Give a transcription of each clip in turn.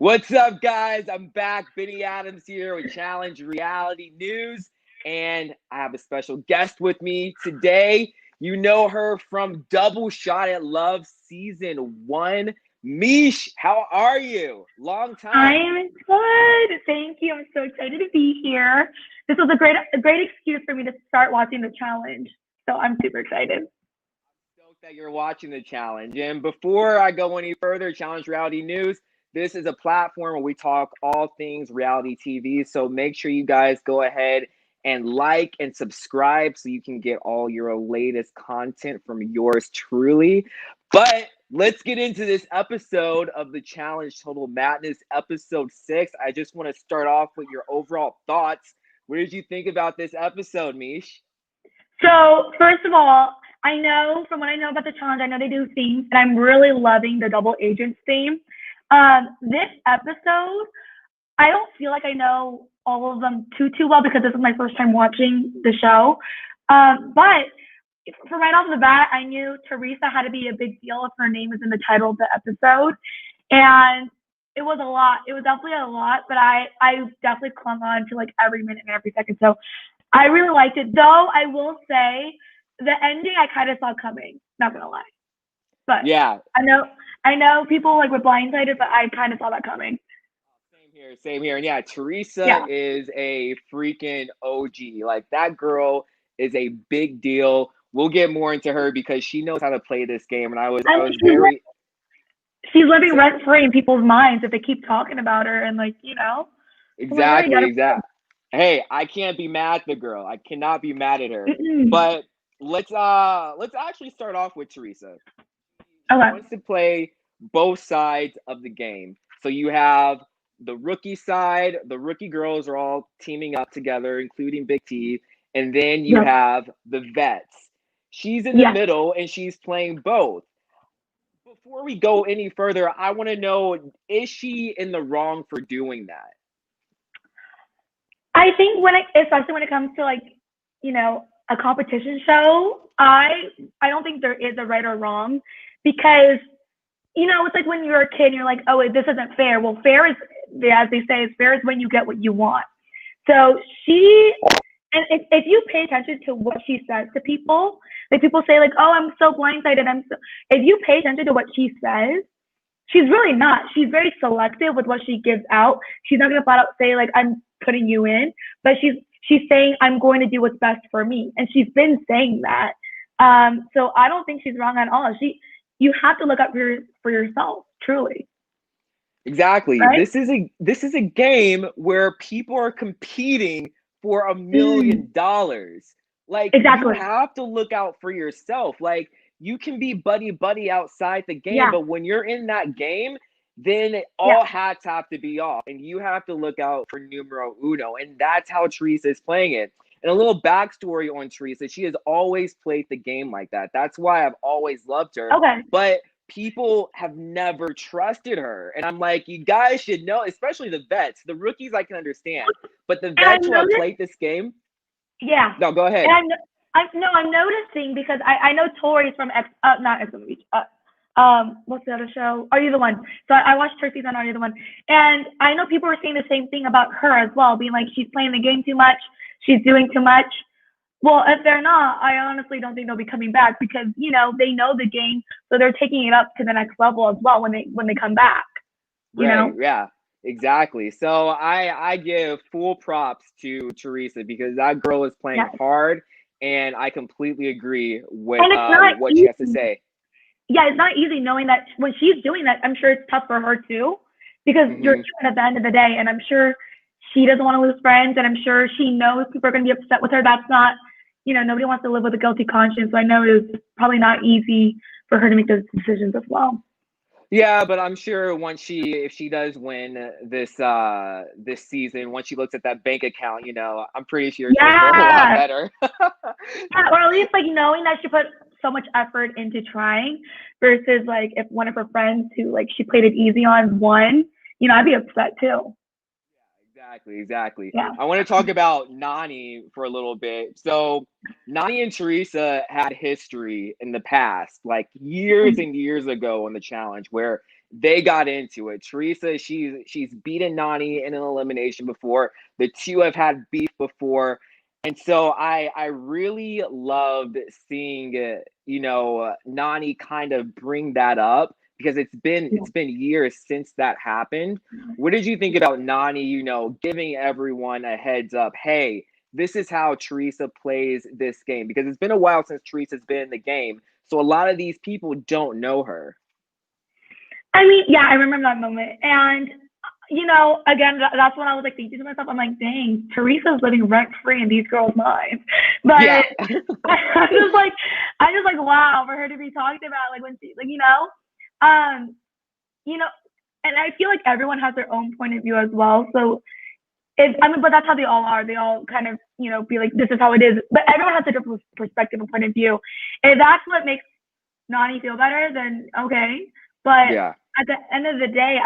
What's up, guys? I'm back. Benny Adams here with Challenge Reality News, and I have a special guest with me today. You know her from Double Shot at Love Season 1. Mish, how are you? Long time. I'm good. Thank you. I'm so excited to be here. This was a great excuse for me to start watching the challenge. So I'm super excited. Stoked that you're watching the challenge. And before I go any further, Challenge Reality News, this is a platform where we talk all things reality TV. So make sure you guys go ahead and like and subscribe so you can get all your latest content from yours truly. But let's get into this episode of the Challenge Total Madness, episode 6. I just want to start off with your overall thoughts. What did you think about this episode, Mish? So first of all, I know from what I know about the challenge, I know they do themes, and I'm really loving the double agents theme. This episode, I don't feel like I know all of them too well because this is my first time watching the show. But for right off the bat, I knew Teresa had to be a big deal if her name is in the title of the episode. And it was a lot. It was definitely a lot, but I definitely clung on to like every minute and every second. So I really liked it. Though I will say the ending I kind of saw coming, not gonna lie. But Yeah. I know people like were blindsided, but I kind of saw that coming. Same here. And yeah, Teresa is a freaking OG. Like, that girl is a big deal. We'll get more into her because she knows how to play this game. And I was very she's living rent free in people's minds if they keep talking about her and exactly. Hey, I can't be mad at the girl. I cannot be mad at her. But let's actually start off with Teresa. She wants to play both sides of the game. So you have the rookie side. The rookie girls are all teaming up together, including Big T. And then you have the vets. She's in the middle, and she's playing both. Before we go any further, I want to know, is she in the wrong for doing that? I think especially when it comes to a competition show, I don't think there is a right or wrong because it's like when you're a kid and you're like, oh, wait, this isn't fair. Well, fair is, as they say, fair is when you get what you want. So if you pay attention to what she says to people, like people say like, oh, I'm so blindsided. If you pay attention to what she says, she's really not. She's very selective with what she gives out. She's not gonna flat out say like, I'm putting you in, but she's saying I'm going to do what's best for me, and she's been saying that. So I don't think she's wrong at all. You have to look up for yourself, truly. Exactly. Right? This is a game where people are competing for $1 million. Like, you have to look out for yourself. Like, you can be buddy outside the game, but when you're in that game, then all hats have to be off, and you have to look out for numero uno, and that's how Teresa is playing it. And a little backstory on Teresa, she has always played the game like that. That's why I've always loved her. But people have never trusted her. And I'm like, you guys should know, especially the vets. The rookies I can understand. But the vets who have played this game. Yeah. No, go ahead. And I'm noticing because I know Tori's from not X on the Beach. What's the other show? Are You the One? So I watched her season, Are You the One? And I know people were saying the same thing about her as well, being like, she's playing the game too much. She's doing too much. Well, if they're not, I honestly don't think they'll be coming back because, they know the game. So they're taking it up to the next level as well when they come back. You know? Yeah, exactly. So I give full props to Teresa because that girl is playing hard, and I completely agree with what she has to say. Yeah, it's not easy knowing that when she's doing that. I'm sure it's tough for her too because you're human at the end of the day, and I'm sure she doesn't want to lose friends, and I'm sure she knows people are going to be upset with her. That's not, nobody wants to live with a guilty conscience. So I know it's probably not easy for her to make those decisions as well. Yeah, but I'm sure if she does win this season, once she looks at that bank account, I'm pretty sure she'll feel a lot better. Or at least knowing that she put so much effort into trying versus like if one of her friends who she played it easy on won, I'd be upset too. Exactly. Yeah. I want to talk about Nani for a little bit. So Nani and Teresa had history in the past, like years and years ago on the challenge, where they got into it. Teresa, she's beaten Nani in an elimination before. The two have had beef before. And so I really loved seeing Nani kind of bring that up, because it's been years since that happened. What did you think about Nani, giving everyone a heads up? Hey, this is how Teresa plays this game, because it's been a while since Teresa's been in the game. So a lot of these people don't know her. I mean, yeah, I remember that moment. And, again, that's when I was like thinking to myself, I'm like, dang, Teresa's living rent free in these girls' minds. But Yeah. I just like, wow, for her to be talked about, like when she, like, and I feel like everyone has their own point of view as well. So but that's how they all are. They all kind of, be like, this is how it is. But everyone has a different perspective and point of view. If that's what makes Nani feel better, then okay. But Yeah. at the end of the day,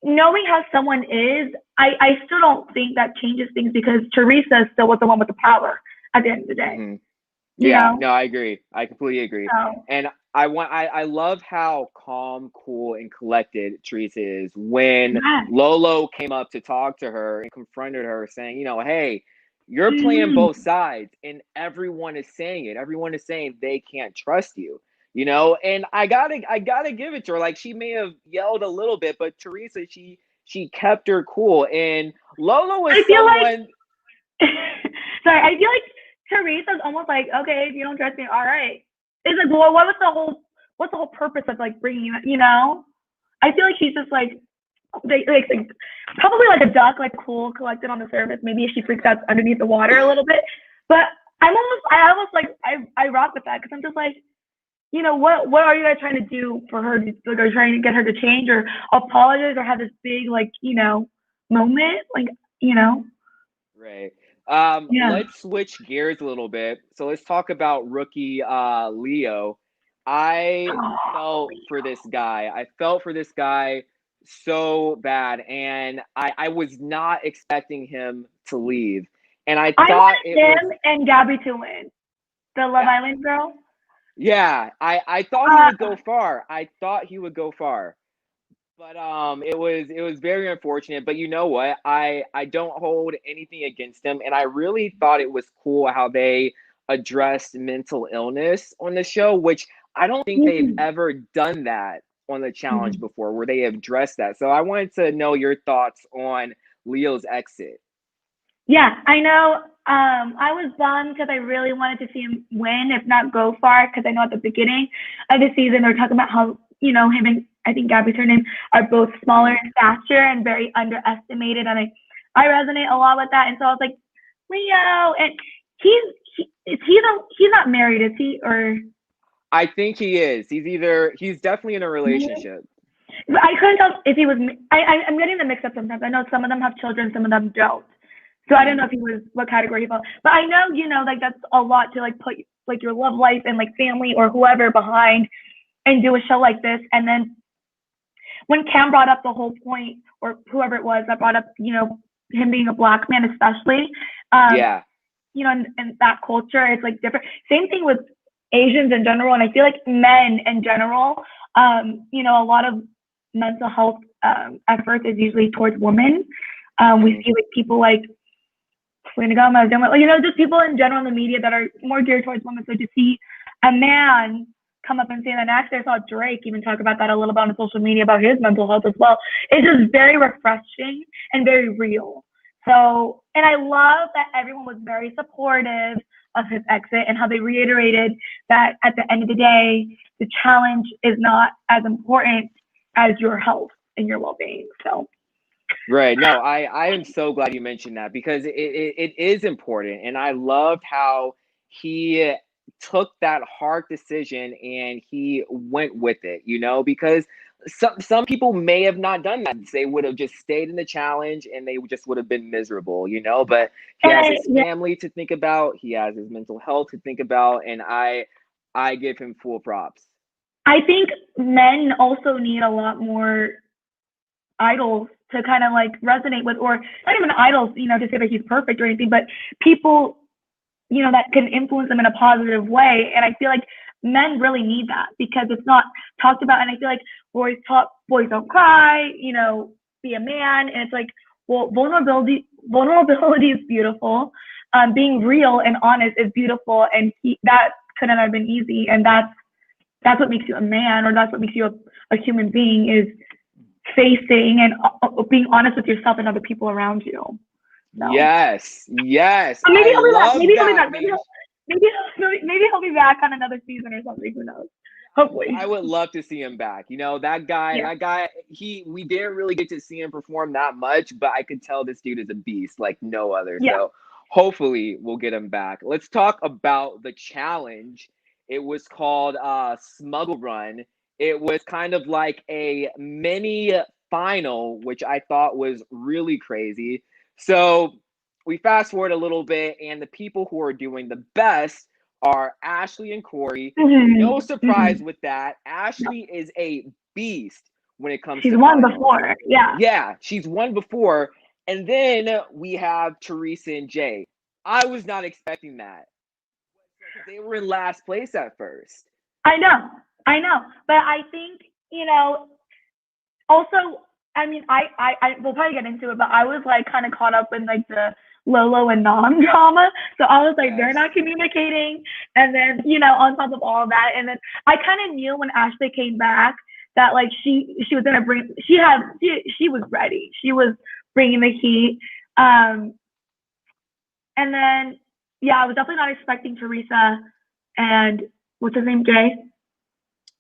knowing how someone is, I still don't think that changes things, because Teresa still was the one with the power at the end of the day. Mm-hmm. Yeah, no, I agree. I completely agree. So, and I love how calm, cool, and collected Teresa is when Lolo came up to talk to her and confronted her, saying, hey, you're playing both sides, and everyone is saying it. Everyone is saying they can't trust you. And I gotta give it to her. Like, she may have yelled a little bit, but Teresa, she kept her cool. And Lolo is someone. Sorry, I feel like Teresa's almost like, okay, if you don't trust me, all right. It's like, well, what's the whole purpose of like bringing you? I feel like she's just like, probably like a duck, like cool, collected on the surface. Maybe if she freaks out underneath the water a little bit, but I almost like I rock with that, because I'm just like, what are you guys trying to do for her? Like, are you trying to get her to change or apologize or have this big, like, moment? Like, Right. Let's switch gears a little bit. So let's talk about rookie Leo. I felt for this guy. I felt for this guy so bad, and I was not expecting him to leave. And I thought him and Gabby to win. The Love Island girl? Yeah, I thought he would go far. I thought he would go far. But it was very unfortunate. But you know what? I don't hold anything against him, and I really thought it was cool how they addressed mental illness on the show, which I don't think they've ever done that on the challenge before, where they have addressed that. So I wanted to know your thoughts on Leo's exit. Yeah, I know. I was bummed because I really wanted to see him win, if not go far, because I know at the beginning of the season they were talking about how, him and I think Gabby's her name, are both smaller in stature and very underestimated. And I resonate a lot with that. And so I was like, Leo, and he's not married, is he? Or I think he is. He's definitely in a relationship. I couldn't tell if he was. I'm getting them mixed up sometimes. I know some of them have children, some of them don't. So I don't know if he was what category he fell. But I know, like that's a lot to like put like your love life and like family or whoever behind and do a show like this. And then when Cam brought up the whole point, or whoever it was that brought up, him being a Black man especially, in that culture, it's like different. Same thing with Asians in general. And I feel like men in general, a lot of mental health efforts is usually towards women. We see like people like just people in general in the media that are more geared towards women. So to see a man come up and say that, and actually I saw Drake even talk about that a little bit on social media about his mental health as well. It's just very refreshing and very real. So, and I love that everyone was very supportive of his exit and how they reiterated that at the end of the day, the challenge is not as important as your health and your well-being. So. Right. No, I am so glad you mentioned that, because it is important. And I loved how he took that hard decision and he went with it, because some people may have not done that. They would have just stayed in the challenge and they just would have been miserable, but he has his family to think about. He has his mental health to think about. And I give him full props. I think men also need a lot more idols to kind of like resonate with, or not even idols, to say that he's perfect or anything, but people, that can influence them in a positive way. And I feel like men really need that, because it's not talked about. And I feel like we're always taught boys don't cry, you know, be a man. And it's like, well, vulnerability is beautiful. Being real and honest is beautiful, and that couldn't have been easy. And that's what makes you a man, or that's what makes you a human being, is facing and being honest with yourself and other people around you. So. Yes. So maybe he'll be back. Maybe he'll be back on another season or something. Who knows? Hopefully. I would love to see him back. You know, that guy, we didn't really get to see him perform that much, but I could tell this dude is a beast like no other. Yeah. So hopefully we'll get him back. Let's talk about the challenge. It was called Smuggle Run. It was kind of like a mini final, which I thought was really crazy. So we fast forward a little bit, and the people who are doing the best are Ashley and Corey. No surprise with that. Ashley is a beast when it comes to won before. Yeah, she's won before. And then we have Teresa and Jay. I was not expecting that. They were in last place at first. I know. But I think, you know, also, I mean, I we'll probably get into it, but I was like kind of caught up in like the Lolo and Nam drama. So I was like, they're not communicating. And then, you know, on top of all of that, and then I kind of knew when Ashley came back that like she was gonna bring, she was ready. She was bringing the heat. And then, I was definitely not expecting Teresa and what's his name, Jay?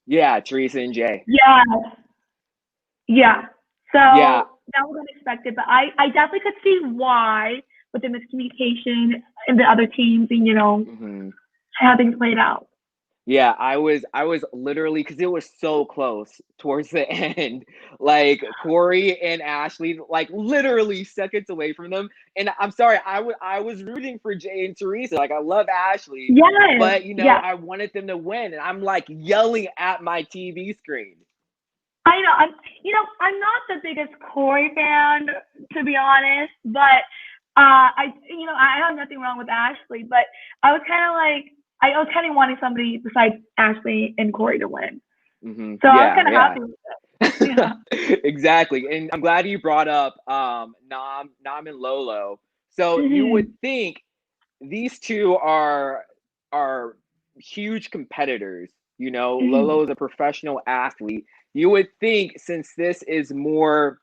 Yeah, Teresa and Jay. Yeah. So that was unexpected, but I definitely could see why with the miscommunication in the other teams and, you know, how things played out. Yeah, I was literally, because it was so close towards the end, like Corey and Ashley, like literally seconds away from them. And I'm sorry, I was rooting for Jay and Teresa. Like, I love Ashley, but you know, I wanted them to win, and I'm like yelling at my TV screen. I know. I'm not the biggest Corey fan, to be honest, but I have nothing wrong with Ashley, but I was kind of wanting somebody besides Ashley and Corey to win. So I was kind of happy with it. Yeah. Exactly. And I'm glad you brought up Nam and Lolo. So you would think these two are huge competitors. You know, Lolo is a professional athlete. You would think, since this is more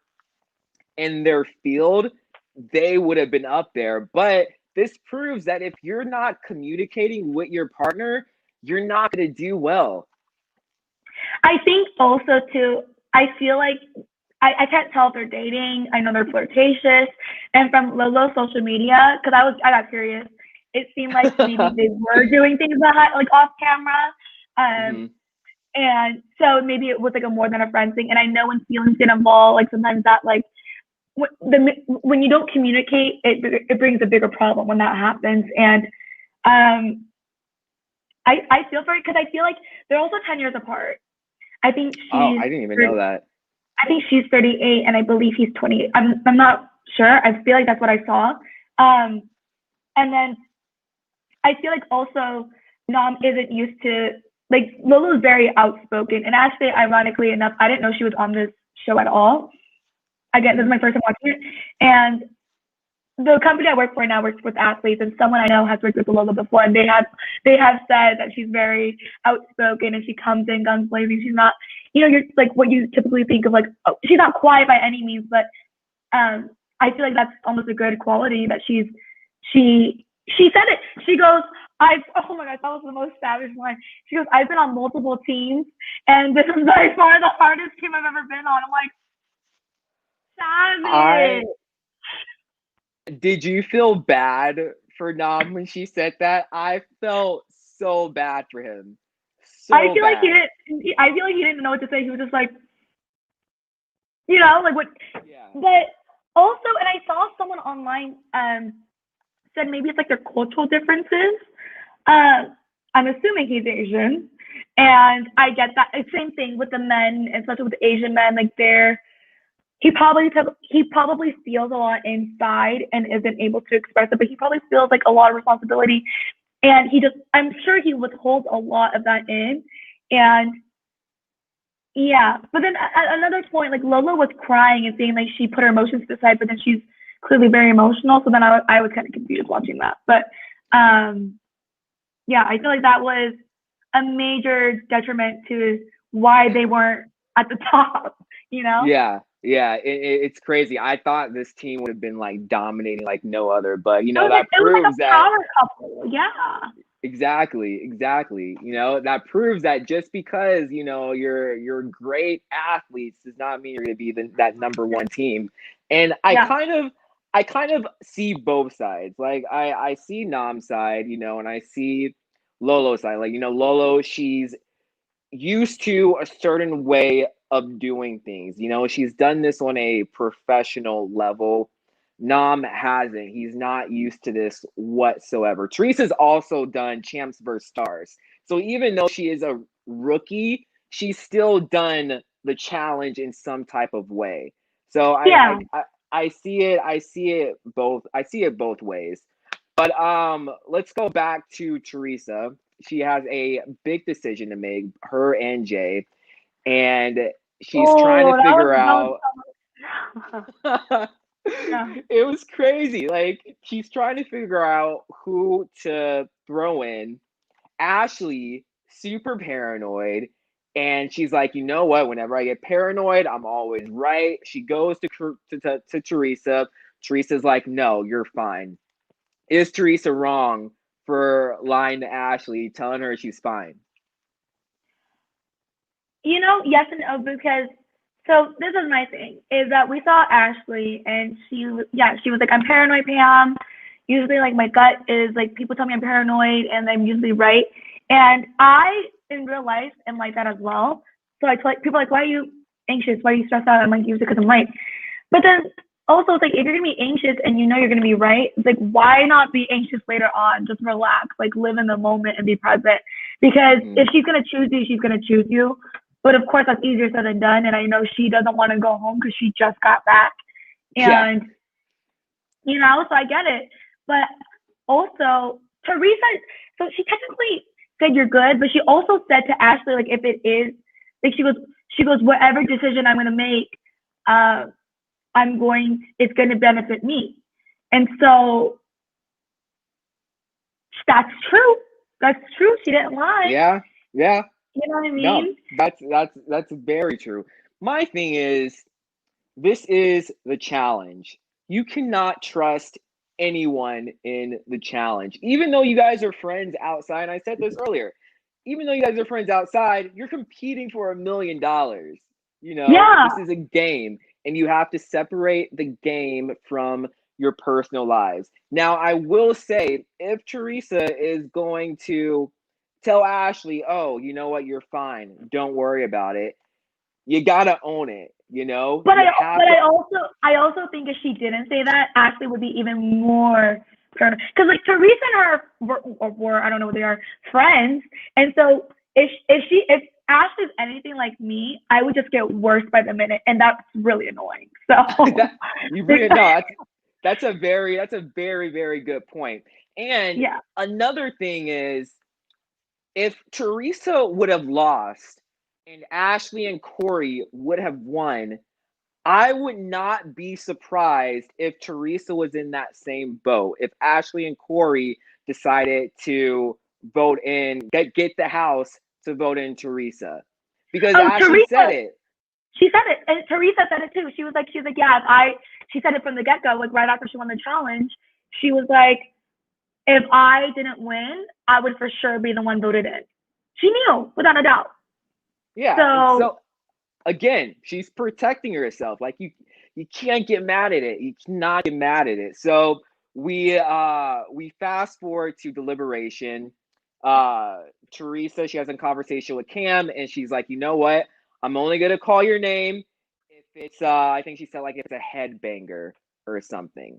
in their field, they would have been up there. But this proves that if you're not communicating with your partner, you're not going to do well. I think also too, I feel like I can't tell if they're dating. I know they're flirtatious. And from Lolo's social media, because I got curious, it seemed like maybe they were doing things like off camera. And so maybe it was like a more than a friend thing. And I know when feelings get involved, like sometimes that like when you don't communicate, it brings a bigger problem when that happens. And I feel for it, because I feel like they're also 10 years apart. I think I didn't even know that. I think she's 38 and I believe he's 28. I'm not sure. I feel like that's what I saw. And then I feel like also Nam isn't used to, like, Lolo's very outspoken. And actually, ironically enough, I didn't know she was on this show at all. Again, this is my first time watching it. And the company I work for now works with athletes, and someone I know has worked with Lolo before, and they have said that she's very outspoken and she comes in guns blazing. She's not, you're like what you typically think of, like, oh, she's not quiet by any means, but I feel like that's almost a good quality that she said it. She goes, oh my God, that was the most savage line. She goes, I've been on multiple teams, and this is by far the hardest team I've ever been on. I'm like, savage. Did you feel bad for Nam when she said that? I felt so bad for him. I feel like he didn't know what to say. He was just like, like what? Yeah. But also, and I saw someone online said maybe it's like their cultural differences. I'm assuming he's Asian, and I get that. It's same thing with the men, especially with the Asian men. Like he probably feels a lot inside and isn't able to express it, but he probably feels like a lot of responsibility, and I'm sure he withholds a lot of that in, and Yeah, but then at another point, like Lola was crying and saying like she put her emotions to the side, but then she's clearly very emotional. So then I was kind of confused watching that. But yeah, I feel like that was a major detriment to why they weren't at the top. You know? Yeah, yeah, it's crazy. I thought this team would have been like dominating like no other, but that It was like proves a that power couple. Yeah. exactly. That proves that just because you're great athletes does not mean you're going to be that number one team. And Yeah. I kind of see both sides. Like I see Nam's side, and I see Lolo's side. Like Lolo, she's used to a certain way of doing things. She's done this on a professional level. Nam hasn't. He's not used to this whatsoever. Teresa's also done Champs vs. Stars. So even though she is a rookie, she's still done the challenge in some type of way. So I see it. I see it both. I see it both ways. But let's go back to Teresa. She has a big decision to make, her and Jay, and she's trying to figure out. Yeah. It was crazy. Like she's trying to figure out who to throw in. Ashley, super paranoid, and she's like, you know what? Whenever I get paranoid, I'm always right. She goes to Teresa. Teresa's like, no, you're fine. Is Teresa wrong for lying to Ashley, telling her she's fine? Yes and no, because so this is my thing is that we saw Ashley and she was like, I'm paranoid, Pam. Usually like my gut is like people tell me I'm paranoid and I'm usually right. And I in real life am like that as well. So I tell like people like, why are you anxious? Why are you stressed out? I'm like, usually because I'm right. But then also it's like if you're gonna be anxious and you know you're gonna be right, it's like why not be anxious later on? Just relax, like live in the moment and be present. Because if she's gonna choose you, she's gonna choose you. But of course, that's easier said than done. And I know she doesn't want to go home because she just got back. Yeah. And, so I get it. But also, Teresa, so she technically said you're good, but she also said to Ashley, like, if it is, like, she goes, whatever decision I'm going to make, it's going to benefit me. And so that's true. That's true. She didn't lie. Yeah. You know what I No, mean? that's very true. My thing is, this is the challenge. You cannot trust anyone in the challenge. Even though you guys are friends outside, and I said this earlier, even though you guys are friends outside, you're competing for $1 million. Yeah. This is a game, and you have to separate the game from your personal lives. Now, I will say, if Teresa is going to tell Ashley, oh, you know what, you're fine, don't worry about it, you gotta own it. But You have to. I also think if she didn't say that, Ashley would be even more paranoid. Because like Teresa and her were I don't know what they are friends, and so if Ashley's anything like me, I would just get worse by the minute, and that's really annoying. So that's a very very good point. And yeah. another thing is, if Teresa would have lost and Ashley and Corey would have won, I would not be surprised if Teresa was in that same boat. If Ashley and Corey decided to vote in, get the house to vote in Teresa. Because Ashley said it. She said it, and Teresa said it too. She was like, yeah, she said it from the get-go, like right after she won the challenge. She was like, if I didn't win, I would for sure be the one voted in. She knew, without a doubt. Yeah. So again, she's protecting herself. Like you can't get mad at it. You cannot get mad at it. So we fast forward to deliberation. Teresa, she has a conversation with Cam, and she's like, you know what? I'm only gonna call your name if it's I think she said like it's a headbanger or something.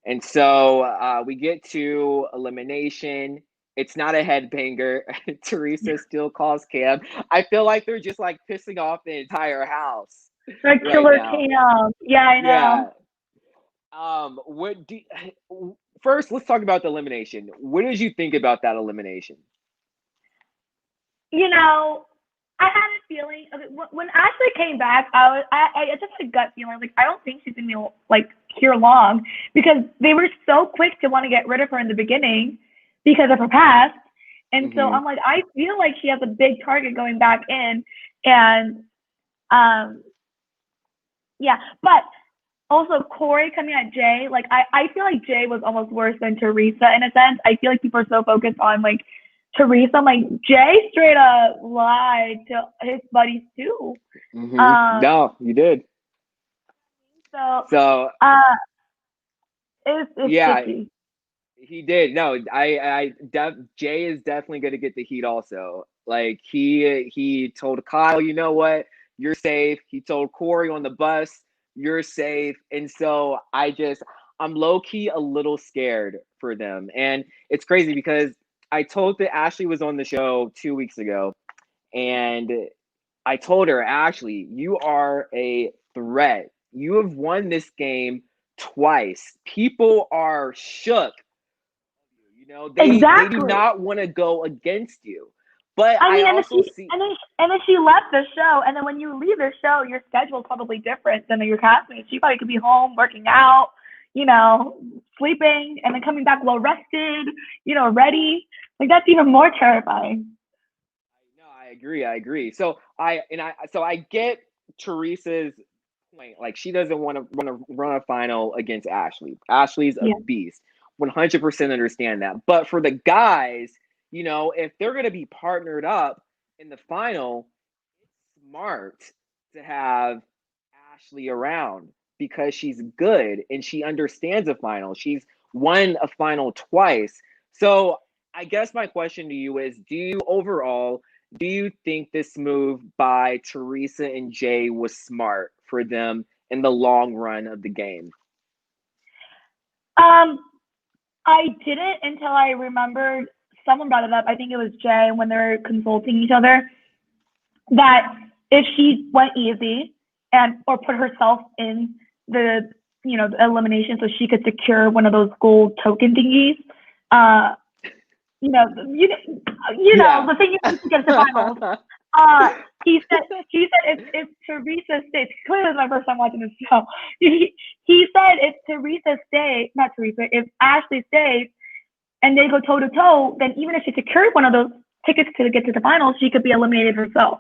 And so we get to elimination. It's not a headbanger. Teresa still calls Cam. I feel like they're just like pissing off the entire house. Like killer Cam. Yeah, I know. Yeah. First, let's talk about the elimination. What did you think about that elimination? I had a feeling. Okay, when Ashley came back, I just had a gut feeling. Like, I don't think she's gonna be like here long because they were so quick to want to get rid of her in the beginning because of her past. And so I'm like, I feel like she has a big target going back in, and yeah. But also Corey coming at Jay, like I feel like Jay was almost worse than Teresa in a sense. I feel like people are so focused on like Teresa. I'm like, Jay straight up lied to his buddies too. No, you did. So it's yeah, sticky. he did. No, Jay is definitely going to get the heat also. Like he told Kyle, you know what, you're safe. He told Corey on the bus, you're safe. And so I'm low key a little scared for them. And it's crazy because I told that Ashley was on the show 2 weeks ago, and I told her, Ashley, you are a threat. You have won this game twice. People are shook. You know, they do not want to go against you. But I mean, also see, and then she left the show, and then when you leave the show, your schedule is probably different than your castmates. You probably could be home working out, you know, sleeping, and then coming back well rested, you know, ready. Like, that's even more terrifying. No, I agree. So I get Teresa's point. Like, she doesn't want to run a final against Ashley. Ashley's a beast. 100% understand that. But for the guys, you know, if they're going to be partnered up in the final, it's smart to have Ashley around because she's good and she understands a final. She's won a final twice. So I guess my question to you is, do you think this move by Teresa and Jay was smart for them in the long run of the game? I didn't until I remembered someone brought it up. I think it was Jay when they were consulting each other, that if she went easy or put herself in the the elimination so she could secure one of those gold token thingies, you know the thing you to get to the finals. He said if Teresa stays, clearly it's my first time watching this show. He said if if Ashley stays and they go toe to toe, then even if she secured one of those tickets to get to the finals, she could be eliminated herself.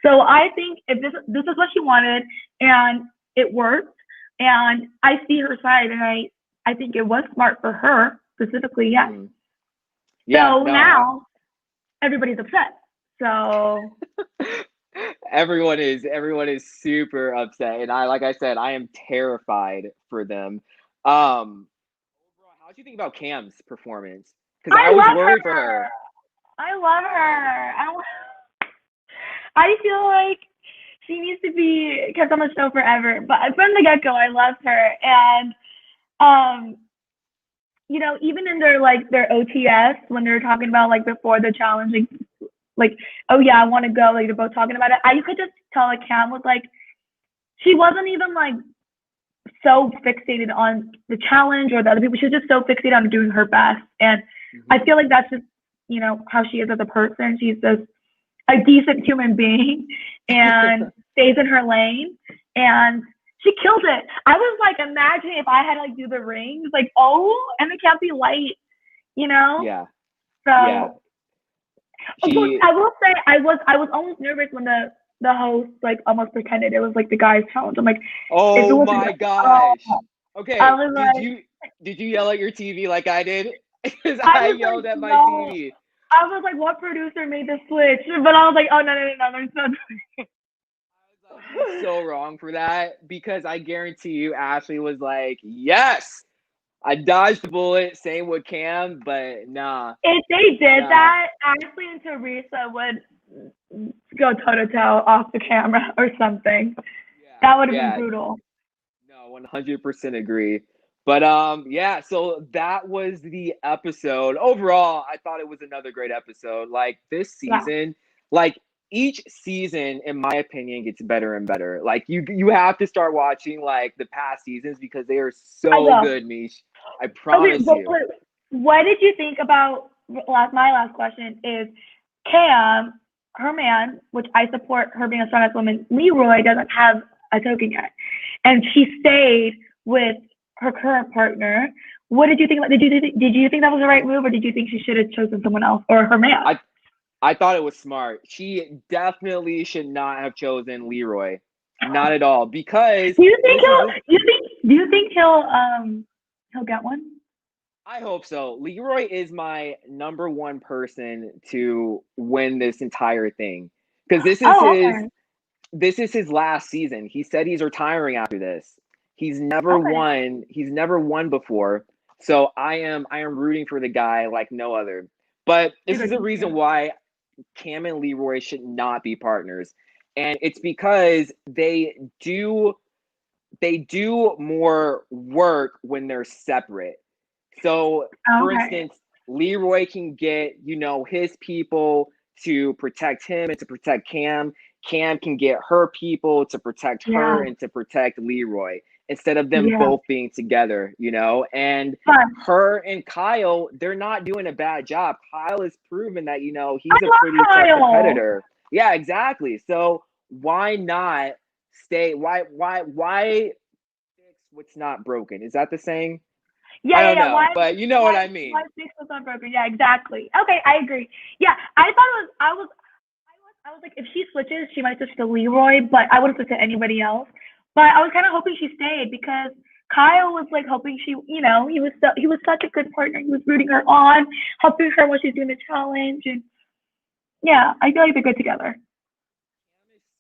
So I think if this is what she wanted and it worked, and I see her side, and I think it was smart for her specifically, yes. So now everybody's upset. So everyone is super upset, and like I said, I am terrified for them. How do you think about Cam's performance? Because I was worried for her. I love her. I feel like she needs to be kept on the show forever. But from the get-go, I loved her, and you know, even in their OTS when they're talking about like before the challenge, like oh yeah, I want to go. Like they're both talking about it. You could just tell like Cam was like, she wasn't even like so fixated on the challenge or the other people. She was just so fixated on doing her best, and I feel like that's just how she is as a person. She's just a decent human being and stays in her lane, and she killed it. I was like imagining if I had to like do the rings, like and it can't be light, Yeah. So yeah. I will say I was almost nervous when the host like almost pretended it was like the guy's challenge. I'm like, oh my gosh. Okay, did you yell at your TV like I did? Because I yelled at my TV. I was like, what producer made the switch? But I was like, oh no, there's no. You're so wrong for that, because I guarantee you Ashley was like, yes, I dodged the bullet. Same with Cam, but nah. If they did that, Ashley and Teresa would go toe to toe off the camera or something. That would have been brutal. No, 100% agree. But so that was the episode. Overall, I thought it was another great episode. Like this season, like each season, in my opinion, gets better and better. Like you have to start watching like the past seasons because they are so good, Mish. I promise you. What did you think about my last question is Cam her man, which I support her being a strong ass woman, Leroy doesn't have a token yet, and she stayed with her current partner. What did you think? Did you think that was the right move, or did you think she should have chosen someone else or her man? I thought it was smart. She definitely should not have chosen Leroy. Not at all. Because do you think he'll get one? I hope so. Leroy is my number one person to win this entire thing. Because this is his last season. He said he's retiring after this. He's never won. He's never won before. So I am rooting for the guy like no other. But this is the reason why Cam and Leroy should not be partners. And it's because they do more work when they're separate. So, for instance, Leroy can get, his people to protect him and to protect Cam. Cam can get her people to protect her and to protect Leroy instead of them both being together, And her and Kyle, they're not doing a bad job. Kyle has proven that, he's a pretty tough competitor. Yeah, exactly. So why not stay? Why fix what's not broken? Is that the saying? Yeah, I don't know, but you know what I mean. Why fix what's not broken? Yeah, exactly. Okay, I agree. Yeah, I thought I was like, if she switches, she might switch to Leroy, but I wouldn't switch to anybody else. But I was kind of hoping she stayed because Kyle was like hoping she, he was such a good partner. He was rooting her on, helping her when she's doing the challenge, and yeah, I feel like they're good together.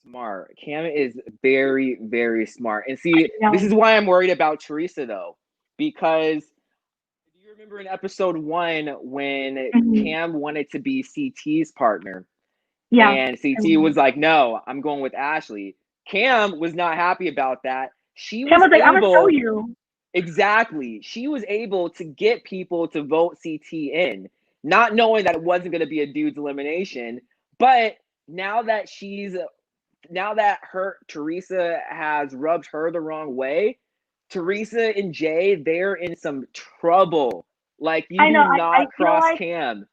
Smart. Cam is very, very smart. And see, this is why I'm worried about Teresa though, because do you remember in episode 1 when Cam wanted to be CT's partner? Yeah. And CT was like, no, I'm going with Ashley. Cam was not happy about that. Cam was like, I'm gonna show you. Exactly. She was able to get people to vote CT in, not knowing that it wasn't going to be a dude's elimination. But now that Teresa has rubbed her the wrong way, Teresa and Jay, they're in some trouble. Like, you do not cross Cam.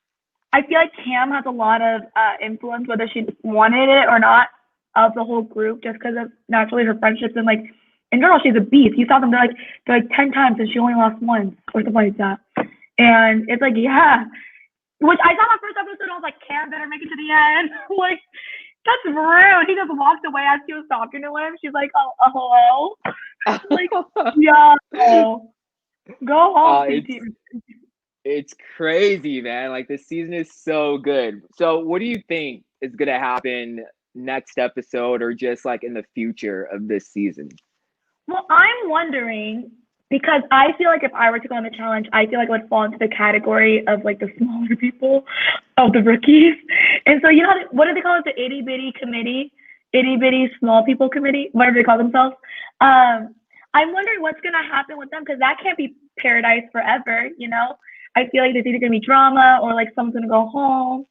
I feel like Cam has a lot of influence, whether she wanted it or not, of the whole group, just because of naturally her friendships and like in general, she's a beast. You saw them; they're like 10 times, and she only lost once or something like that. And it's like, yeah, which I saw the first episode, I was like, Cam better make it to the end. Like, that's rude. He just walked away as she was talking to him. She's like, hello. Like, yeah, go home. It's crazy, man. Like, this season is so good. So what do you think is going to happen next episode or just like in the future of this season? Well, I'm wondering, because I feel like if I were to go on the challenge, I feel like it would fall into the category of like the smaller people, of the rookies. And so, what do they call it? The itty bitty committee, itty bitty small people committee, whatever they call themselves. I'm wondering what's going to happen with them, because that can't be paradise forever, I feel like there's either going to be drama or like someone's going to go home.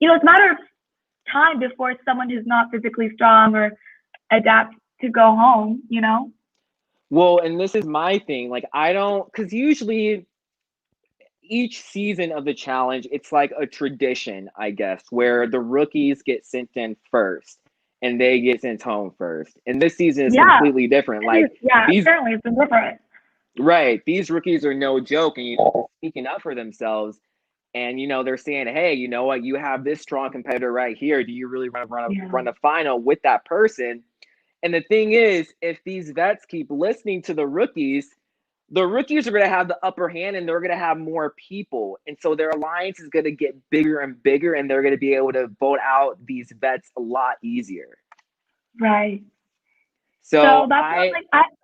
It's a matter of time before someone who's not physically strong or adapt to go home, Well, and this is my thing. Like, because usually each season of the challenge, it's like a tradition, I guess, where the rookies get sent in first and they get sent home first. And this season is completely different. Apparently it's been different. Right. These rookies are no joke, and speaking up for themselves. And they're saying, hey, you know what? You have this strong competitor right here. Do you really run a final with that person? And the thing is, if these vets keep listening to the rookies are going to have the upper hand, and they're going to have more people. And so their alliance is going to get bigger and bigger, and they're going to be able to vote out these vets a lot easier. Right. So that's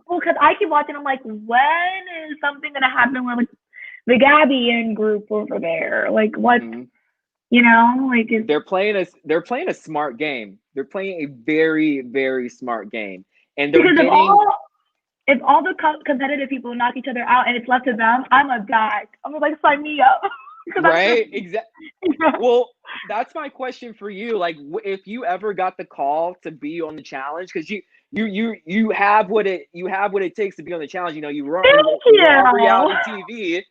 because I keep watching. I'm like, when is something going to happen with like the Gabby in group over there? Like, what? Like they're playing a smart game. They're playing a very, very smart game, and they're because if all the competitive people knock each other out and it's left to them, I'm a die. I'm like, sign me up. Right? Exactly. Well, that's my question for you. Like, if you ever got the call to be on the challenge, because you have what it takes to be on the challenge. You run on reality TV.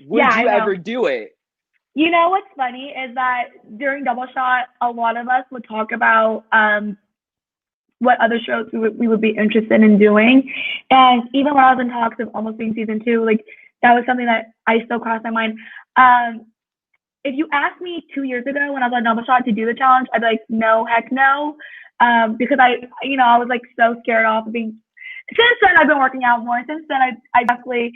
Would you ever do it? You know what's funny is that during Double Shot, a lot of us would talk about what other shows we would be interested in doing. And even when I was in talks of almost being season 2, like that was something that I still crossed my mind. If you asked me 2 years ago when I was on Double Shot to do the challenge, I'd be like, no, heck no. Because I was like so scared off of being. Since then, I've been working out more. Since then, I've definitely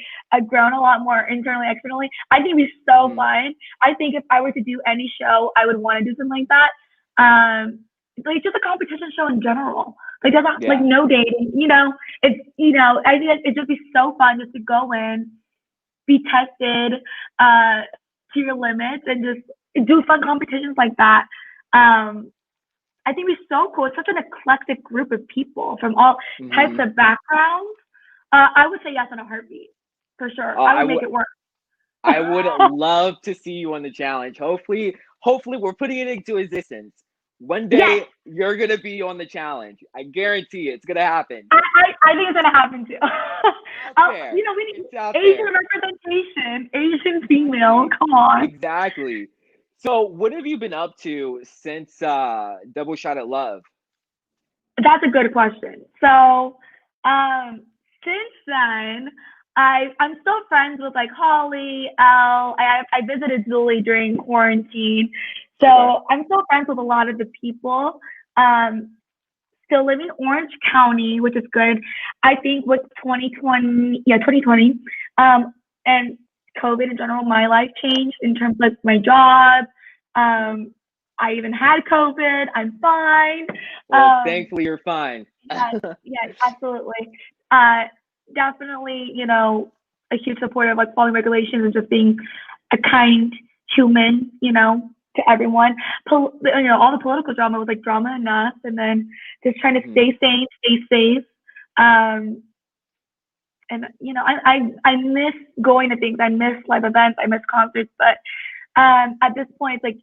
grown a lot more internally, externally. I think it'd be so fun. I think if I were to do any show, I would want to do something like that. Like just a competition show in general. Like doesn't like no dating. It's I think it'd just be so fun just to go in, be tested to your limits, and just do fun competitions like that. I think it'd be so cool. It's such an eclectic group of people from all types of backgrounds. I would say yes in a heartbeat, for sure. I would make it work. I would love to see you on the challenge. Hopefully we're putting it into existence. One day you're gonna be on the challenge. I guarantee it's gonna happen. I think it's gonna happen too. We need Asian representation, Asian female. Come on. Exactly. So, what have you been up to since Double Shot at Love? That's a good question. So, since then, I'm still friends with like Holly, Elle. I visited Julie during quarantine, so I'm still friends with a lot of the people. Still live in Orange County, which is good. I think with 2020, and COVID in general, my life changed in terms of my job. I even had COVID. I'm fine. Well, thankfully you're fine. Yes, absolutely. Definitely, a huge supporter of like following regulations and just being a kind human, to everyone. All the political drama was like drama enough, and then just trying to stay sane, stay safe. And I miss going to things. I miss live events. I miss concerts. But at this point, it's like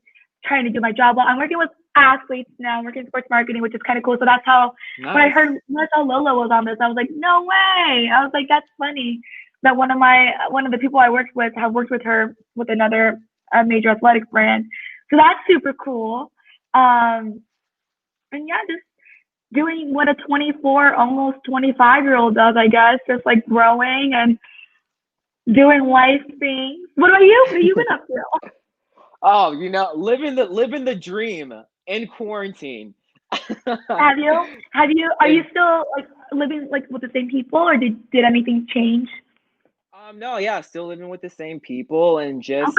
trying to do my job well. I'm working with athletes now. I'm working in sports marketing, which is kind of cool. So that's how when I heard Lolo was on this, I was like, no way. I was like, that's funny. That one of the people I worked with have worked with her with another major athletics brand. So that's super cool. And yeah, just doing what a 24, almost 25-year-old does, I guess, just like growing and doing life things. What about you? What have you been up to? Oh, living the dream in quarantine. Have you? Are you still like living like with the same people, or did anything change? No, still living with the same people and just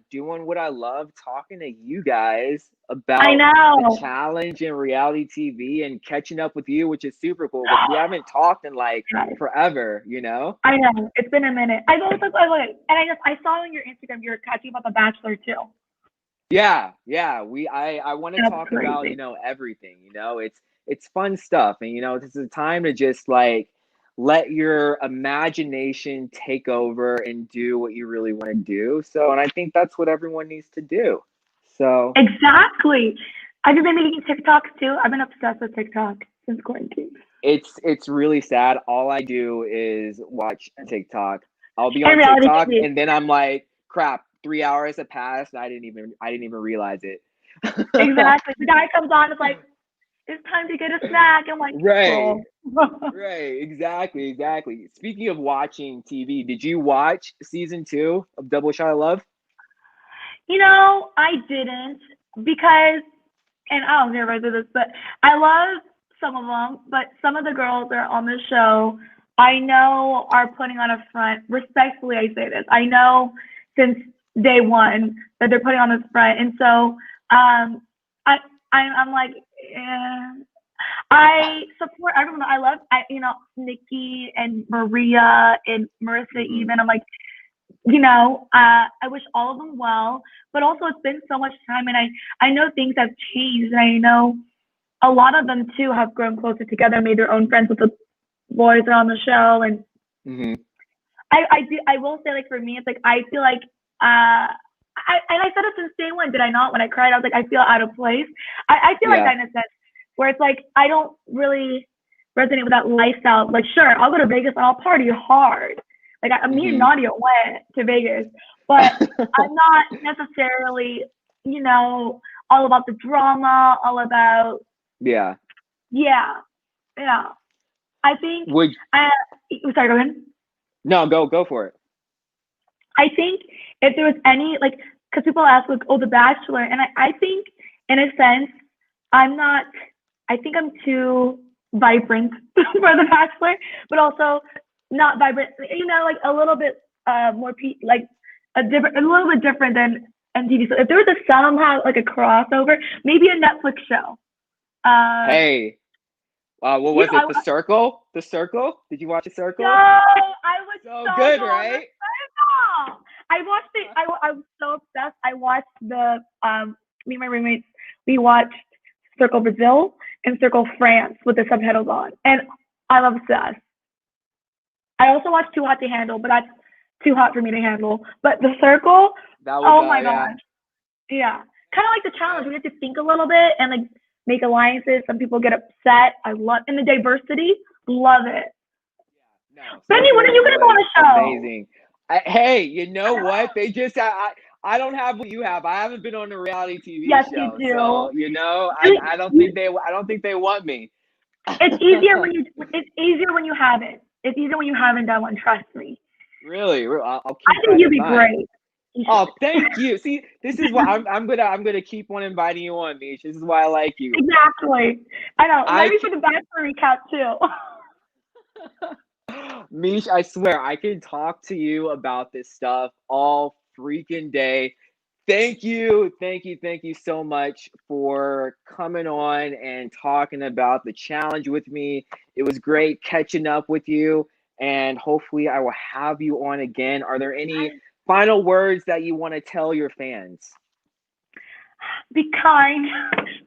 doing what I love, talking to you guys about the challenge and reality TV and catching up with you, which is super cool because we haven't talked in like forever, I know, it's been a minute. I saw on your Instagram you were catching about The Bachelor too. Yeah. I want to talk about everything. It's fun stuff, and this is a time to just like let your imagination take over and do what you really want to do. So, and I think that's what everyone needs to do. So exactly. Have you been making TikToks too? I've been obsessed with TikTok since quarantine. It's really sad. All I do is watch TikTok. I'll be on TikTok and then I'm like, crap, 3 hours have passed. I didn't even realize it. Exactly. The guy comes on, it's like, it's time to get a snack. I'm like, right. Right, exactly. Speaking of watching TV, did you watch season 2 of Double Shot of Love? I didn't because, and I don't care if I do this, but I love some of them, but some of the girls that are on the show, I know are putting on a front. Respectfully, I say this. I know since day one that they're putting on this front, and so I'm like, I support everyone. I love, Nikki and Maria and Marissa even. I'm like, I wish all of them well, but also it's been so much time and I know things have changed, and I know a lot of them too have grown closer together, made their own friends with the boys that are on the show. And I will say, like, for me, it's like, I feel like, I said it since day one, did I not? When I cried, I was like, I feel out of place. I feel like that in a sense, where it's like, I don't really resonate with that lifestyle. Like, sure, I'll go to Vegas and I'll party hard. Like, me and Nadia went to Vegas, but I'm not necessarily, you know, all about the drama, all about yeah. I think sorry, go ahead. No, go for it. I think if there was any, like, because people ask, like, oh, The Bachelor, and I think, in a sense, I think I'm too vibrant for The Bachelor, but also not vibrant, you know, like a little bit more, like, a little bit different than MTV. So if there was somehow, like, a crossover, maybe a Netflix show. Hey. What was it? The Circle? The Circle? Did you watch The Circle? No, I was so good, right? I watched it. I was so obsessed. I watched me and my roommates, we watched Circle Brazil and Circle France with the subtitles on, and I'm obsessed. I also watched Too Hot to Handle, but that's too hot for me to handle. But The Circle, oh my gosh. Yeah. Kind of like the challenge. We have to think a little bit and, like, make alliances. Some people get upset. I love, and the diversity, love it. Yeah, no, Benny, when are you going to go on a show? Amazing. Hey, you know what? They just, I don't have what you have. I haven't been on a reality TV show. You do. So, you know, I don't think they want me. It's easier when you haven't. It's easier when you haven't done one. Trust me. Really? I'll keep I think you'd be great. Oh, thank you. See, this is why I'm gonna keep on inviting you on, Mish. This is why I like you. Exactly. I know. Maybe for the Bachelor recap too. Mish, I swear I can talk to you about this stuff all freaking day. Thank you so much for coming on and talking about the challenge with me. It was great catching up with you, and hopefully I will have you on again. Are there any final words that you want to tell your fans? Be kind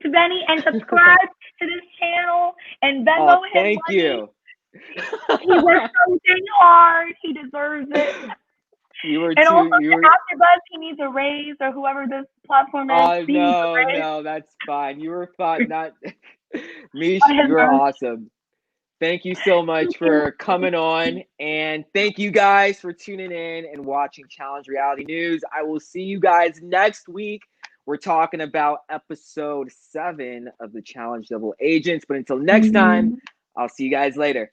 to Benny and subscribe to this channel and Venmo him. Thank you. He works so dang hard. He deserves it. Also, AfterBuzz, he needs a raise, or whoever this platform is. No, that's fine. You were fine. Mish, you're awesome. Thank you so much for coming on, and thank you guys for tuning in and watching Challenge Reality News. I will see you guys next week. We're talking about episode 7 of the Challenge Double Agents, but until next time, I'll see you guys later.